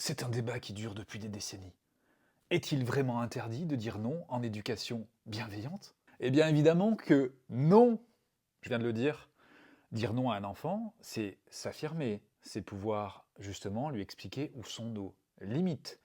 C'est un débat qui dure depuis des décennies. Est-il vraiment interdit de dire non en éducation bienveillante? Eh bien évidemment que non, je viens de le dire non à un enfant, c'est s'affirmer, c'est pouvoir justement lui expliquer où sont nos limites.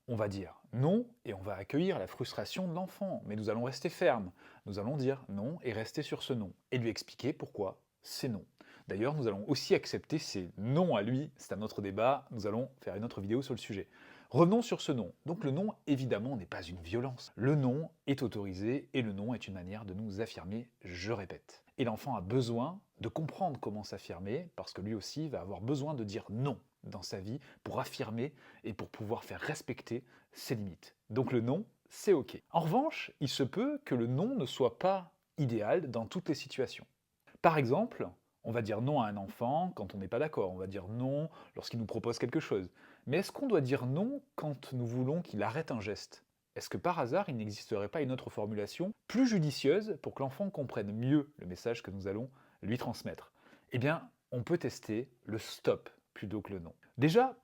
On va dire non et on va accueillir la frustration de l'enfant, mais nous allons rester fermes. Nous allons dire non et rester sur ce non, et lui expliquer pourquoi c'est non. D'ailleurs, nous allons aussi accepter ces non à lui, c'est un autre débat, nous allons faire une autre vidéo sur le sujet. Revenons sur ce non. Donc le non, évidemment, n'est pas une violence. Le non est autorisé et le non est une manière de nous affirmer, je répète. Et l'enfant a besoin de comprendre comment s'affirmer, parce que lui aussi va avoir besoin de dire non dans sa vie pour affirmer et pour pouvoir faire respecter ses limites. Donc le non, c'est ok. En revanche, il se peut que le non ne soit pas idéal dans toutes les situations. Par exemple, on va dire non à un enfant quand on n'est pas d'accord, on va dire non lorsqu'il nous propose quelque chose. Mais est-ce qu'on doit dire non quand nous voulons qu'il arrête un geste? Est-ce que par hasard il n'existerait pas une autre formulation plus judicieuse pour que l'enfant comprenne mieux le message que nous allons lui transmettre? Eh bien, on peut tester le stop plutôt que le non. Déjà,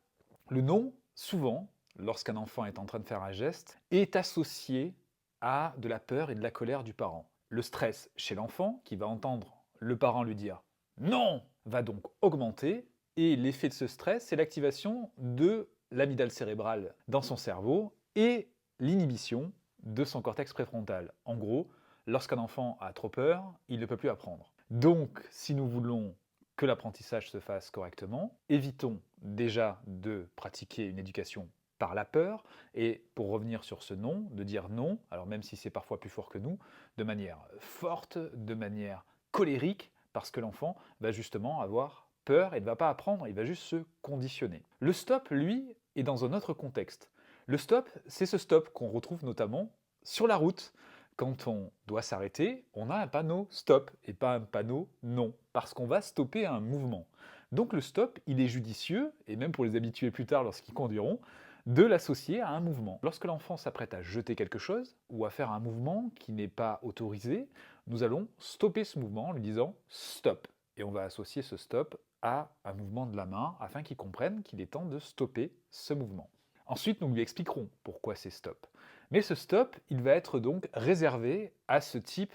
le non, souvent, lorsqu'un enfant est en train de faire un geste, est associé à de la peur et de la colère du parent. Le stress chez l'enfant, qui va entendre le parent lui dire non, va donc augmenter, et l'effet de ce stress, c'est l'activation de l'amygdale cérébrale dans son cerveau et l'inhibition de son cortex préfrontal. En gros, lorsqu'un enfant a trop peur, il ne peut plus apprendre. Donc, si nous voulons que l'apprentissage se fasse correctement, évitons déjà de pratiquer une éducation par la peur, et pour revenir sur ce non, de dire non, alors même si c'est parfois plus fort que nous, de manière forte, de manière colérique, parce que l'enfant va justement avoir peur et ne va pas apprendre, il va juste se conditionner. Le stop, lui, est dans un autre contexte. Le stop, c'est ce stop qu'on retrouve notamment sur la route. Quand on doit s'arrêter, on a un panneau stop et pas un panneau non, parce qu'on va stopper un mouvement. Donc le stop, il est judicieux, et même pour les habitués plus tard lorsqu'ils conduiront, de l'associer à un mouvement. Lorsque l'enfant s'apprête à jeter quelque chose, ou à faire un mouvement qui n'est pas autorisé, nous allons stopper ce mouvement en lui disant stop. Et on va associer ce stop à un mouvement de la main afin qu'il comprenne qu'il est temps de stopper ce mouvement. Ensuite, nous lui expliquerons pourquoi c'est stop. Mais ce stop, il va être donc réservé à ce type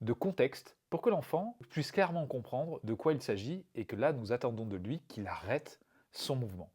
de contexte pour que l'enfant puisse clairement comprendre de quoi il s'agit et que là, nous attendons de lui qu'il arrête son mouvement.